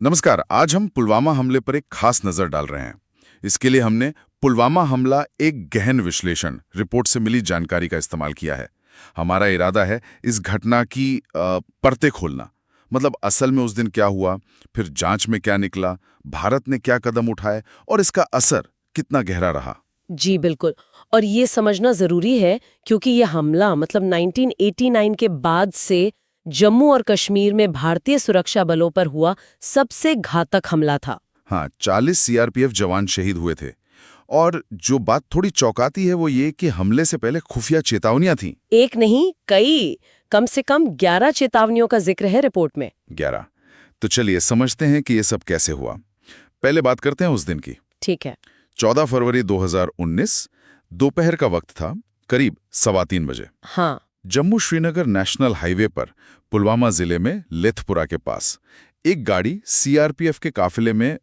नमस्कार। आज हम पुलवामा हमले पर एक खास नजर डाल रहे हैं। इसके लिए हमने पुलवामा हमला एक गहन विश्लेषण रिपोर्ट से मिली जानकारी का इस्तेमाल किया है। हमारा इरादा है इस घटना की परतें खोलना, मतलब असल में उस दिन क्या हुआ, फिर जांच में क्या निकला, भारत ने क्या कदम उठाए और इसका असर कितना गहरा रहा। जी बिल्कुल। और ये समझना जरूरी है क्योंकि ये हमला मतलब 1989 के बाद से जम्मू और कश्मीर में भारतीय सुरक्षा बलों पर हुआ सबसे घातक हमला था। हाँ, 40 सीआरपीएफ जवान शहीद हुए थे। और जो बात थोड़ी चौंकाती है वो ये कि हमले से पहले खुफिया चेतावनियां थीं। एक नहीं, कई, कम से कम 11 चेतावनियों का जिक्र है रिपोर्ट में। 11। तो चलिए समझते हैं कि ये सब कैसे हुआ। पहले बात करते हैं उस दिन की। ठीक है। 14 फरवरी 2019 दोपहर का वक्त था, करीब 3:15 बजे। हाँ। जम्मू श्रीनगर नेशनल हाईवे पर पुलवामा जिले में लेथपुरा के पास एक गाड़ी सीआरपीएफ के काफिले में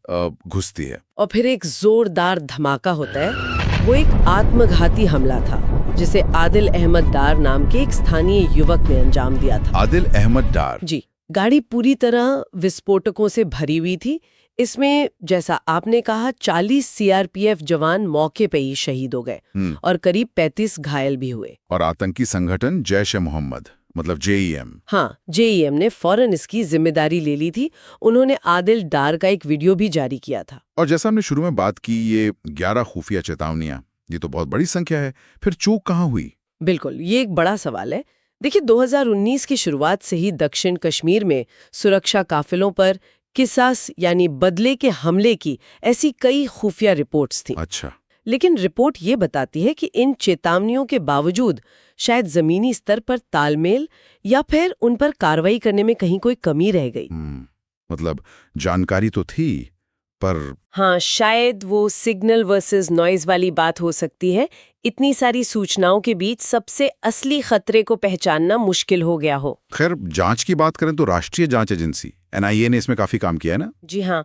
घुसती है। और फिर एक जोरदार धमाका होता है। वो एक आत्मघाती हमला था जिसे आदिल अहमद डार नाम के एक स्थानीय युवक ने अंजाम दिया था। आदिल अहमद डार? जी। गाड़ी पूरी तरह विस्फोटकों से भरी हुई थी। इसमें जैसा आपने कहा 40 सीआरपीएफ जवान मौके पे ही शहीद हो गए और करीब 35 घायल भी हुए। और आतंकी संगठन जैश ए मोहम्मद मतलब जेईएम। हाँ, जेईएम ने फौरन इसकी जिम्मेदारी ले ली थी। उन्होंने आदिल डार का एक वीडियो भी जारी किया था। और जैसा हमने शुरू में बात की, ये 11 खुफिया चेतावनियां, ये तो बहुत बड़ी संख्या है। फिर चूक कहाँ हुई? बिल्कुल, ये एक बड़ा सवाल है। देखिए, 2019 की शुरुआत से ही दक्षिण कश्मीर में सुरक्षा काफिलों पर किसास यानी बदले के हमले की ऐसी कई खुफिया रिपोर्ट्स थीं। अच्छा। लेकिन रिपोर्ट ये बताती है कि इन चेतावनियों के बावजूद शायद जमीनी स्तर पर तालमेल या फिर उन पर कार्रवाई करने में कहीं कोई कमी रह गई। मतलब जानकारी तो थी पर हाँ, शायद वो सिग्नल वर्सेस नॉइज वाली बात हो सकती है। इतनी सारी सूचनाओं के बीच सबसे असली खतरे को पहचानना मुश्किल हो गया हो। खैर, जांच की बात करें तो राष्ट्रीय जांच एजेंसी एनआईए ने इसमें काफी काम किया है ना? जी हाँ,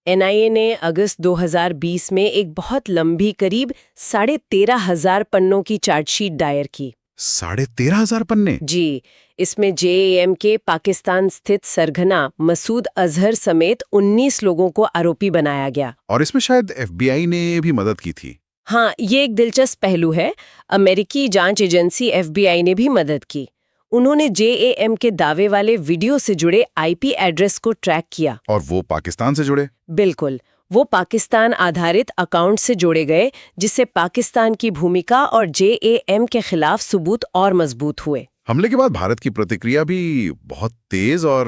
एनआईए ने अगस्त 2020 में एक बहुत लंबी, करीब 13,500 पन्नों की चार्जशीट दायर की। 13,500 पन्ने? जी, इसमें जेएएम के पाकिस्तान स्थित सरगना मसूद अजहर समेत 19 लोगों को आरोपी बनाया गया। और इसमें शायद एफबीआई ने भी मदद की थी। हाँ, ये एक दिलचस्प पहलू है। अमेरिकी जांच एजेंसी एफबीआई ने भी मदद की। उन्होंने जेएएम के दावे वाले वीडियो से जुड़े आईपी एड्रेस को ट्रैक किया। और वो पाकिस्तान से जुड़े? बिल्कुल, वो पाकिस्तान आधारित अकाउंट से जोड़े गए, जिससे पाकिस्तान की भूमिका और जेएएम के खिलाफ सबूत और मजबूत हुए। हमले के बाद भारत की प्रतिक्रिया भी बहुत तेज और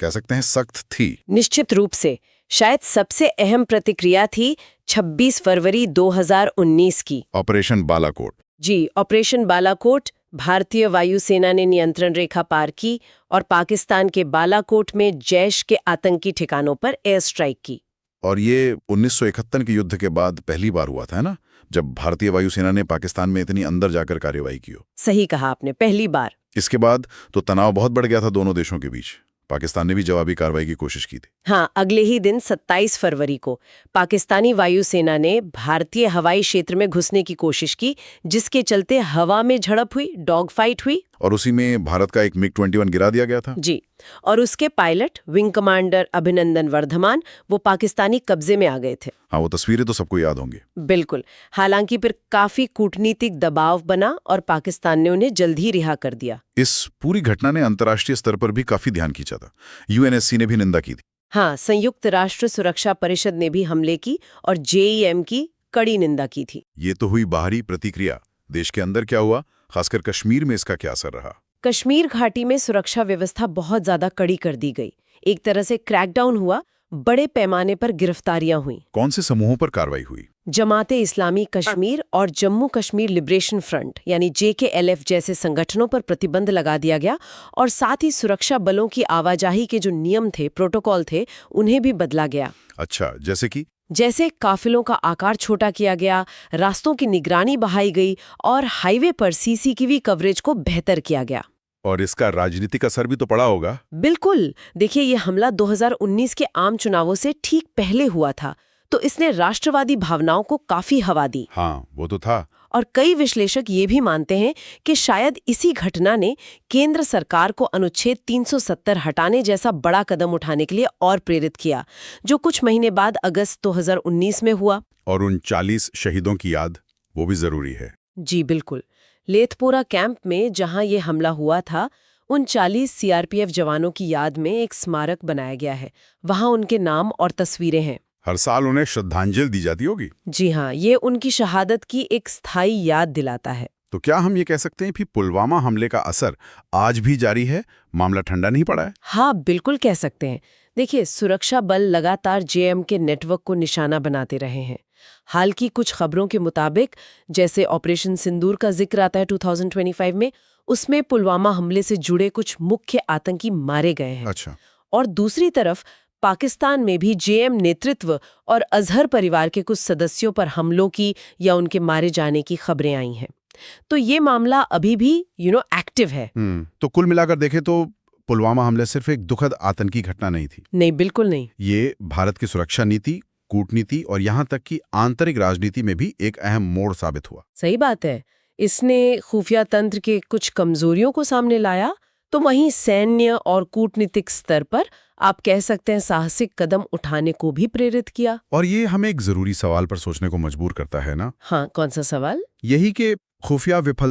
कह सकते हैं सख्त थी। निश्चित रूप से। शायद सबसे अहम प्रतिक्रिया थी 26 फरवरी 2019 की। ऑपरेशन बालाकोट। जी, ऑपरेशन बालाकोट। भारतीय वायुसेना ने नियंत्रण रेखा पार की और पाकिस्तान के बालाकोट में जैश के आतंकी ठिकानों पर एयर स्ट्राइक की। और ये 1971 के युद्ध के बाद पहली बार हुआ था, है ना, जब भारतीय वायुसेना ने पाकिस्तान में इतनी अंदर जाकर कार्रवाई की हो। सही कहा आपने, पहली बार। इसके बाद तो तनाव बहुत बढ़ गया था दोनों देशों के बीच। पाकिस्तान ने भी जवाबी कार्रवाई की कोशिश की थी। हाँ, अगले ही दिन 27 फरवरी को पाकिस्तानी वायुसेना ने भारतीय हवाई क्षेत्र में घुसने की कोशिश की, जिसके चलते हवा में झड़प हुई, डॉग फाइट हुई। और उसी में भारत का एक मिग-21 गिरा दिया गया था। जी, और उसके pilot wing commander Abhinandan Varthaman वो पाकिस्तानी कब्जे में आ गए थे। हाँ, वो तस्वीरें तो सबको याद होंगी। बिल्कुल। हालांकि फिर काफी कूटनीतिक दबाव बना और पाकिस्तान ने उन्हें जल्द ही रिहा कर दिया। इस पूरी घटना ने अंतर्राष्ट्रीय स्तर पर भी काफी ध्यान खींचा था। यूएनएससी ने भी निंदा की थी। हाँ, संयुक्त राष्ट्र सुरक्षा परिषद ने भी हमले की और जेईएम की कड़ी निंदा की थी। ये तो हुई बाहरी प्रतिक्रिया। देश के अंदर क्या हुआ, खासकर कश्मीर में इसका क्या असर रहा? कश्मीर घाटी में सुरक्षा व्यवस्था बहुत ज्यादा कड़ी कर दी गई। एक तरह से क्रैकडाउन हुआ, बड़े पैमाने पर गिरफ्तारियां हुई। कौन से समूहों पर कार्रवाई हुई? जमाते इस्लामी कश्मीर और जम्मू कश्मीर लिबरेशन फ्रंट यानी जेकेएलएफ जैसे संगठनों पर प्रतिबंध लगा दिया गया और साथ ही सुरक्षा बलों की आवाजाही के जो नियम थे, प्रोटोकॉल थे, उन्हें भी बदला गया। अच्छा, जैसे काफिलों का आकार छोटा किया गया, रास्तों की निगरानी बढ़ाई गई और हाईवे पर सीसीटीवी कवरेज को बेहतर किया गया। और इसका राजनीतिक असर भी तो पड़ा होगा। बिल्कुल। देखिए, ये हमला 2019 के आम चुनावों से ठीक पहले हुआ था, तो इसने राष्ट्रवादी भावनाओं को काफी हवा दी। हाँ, वो तो था। और कई विश्लेषक ये भी मानते हैं कि शायद इसी घटना ने केंद्र सरकार को अनुच्छेद 370 हटाने जैसा बड़ा कदम उठाने के लिए और प्रेरित किया, जो कुछ महीने बाद अगस्त 2019 में हुआ। और उन 40 शहीदों की याद, वो भी जरूरी है। जी बिल्कुल। लेथपोरा कैंप में जहां ये हमला हुआ था, उन 40 सीआरपीएफ जवानों की याद में एक स्मारक बनाया गया है। वहां उनके नाम और तस्वीरें हैं। हर साल उन्हें श्रद्धांजलि दी जाती होगी। जी हाँ, ये उनकी शहादत की एक स्थायी याद दिलाता है। तो क्या हम ये कह सकते हैं कि पुलवामा हमले का असर आज भी जारी है, मामला ठंडा नहीं पड़ा है? हाँ, बिल्कुल कह सकते हैं। देखिए, सुरक्षा बल लगातार जेएम के नेटवर्क को निशाना बनाते रहे हैं। हाल की कुछ खबरों के मुताबिक, जैसे ऑपरेशन सिंदूर का जिक्र आता है 2025 में, उसमें पुलवामा हमले से जुड़े कुछ मुख्य आतंकी मारे गए हैं। अच्छा। और दूसरी तरफ पाकिस्तान में भी जेएम नेतृत्व और अजहर परिवार के कुछ सदस्यों पर हमलों की या उनके मारे जाने की खबरें आई हैं। तो ये मामला अभी भी एक्टिव है। तो कुल मिलाकर देखें तो पुलवामा हमले सिर्फ एक दुखद आतंकी घटना नहीं थी। नहीं, बिल्कुल नहीं। ये भारत की सुरक्षा नीति, कूटनीति और यहाँ तक कि आंतरिक राजनीति में भी एक अहम मोड़ साबित हुआ। सही बात है। इसने खुफिया तंत्र के कुछ कमजोरियों को सामने लाया, तो वहीं सैन्य और कूटनीतिक स्तर पर आप कह सकते हैं साहसिक कदम उठाने को भी प्रेरित किया। और ये हमें एक जरूरी सवाल पर सोचने को मजबूर करता है ना। हाँ, कौन सा सवाल? यही कि खुफिया विफल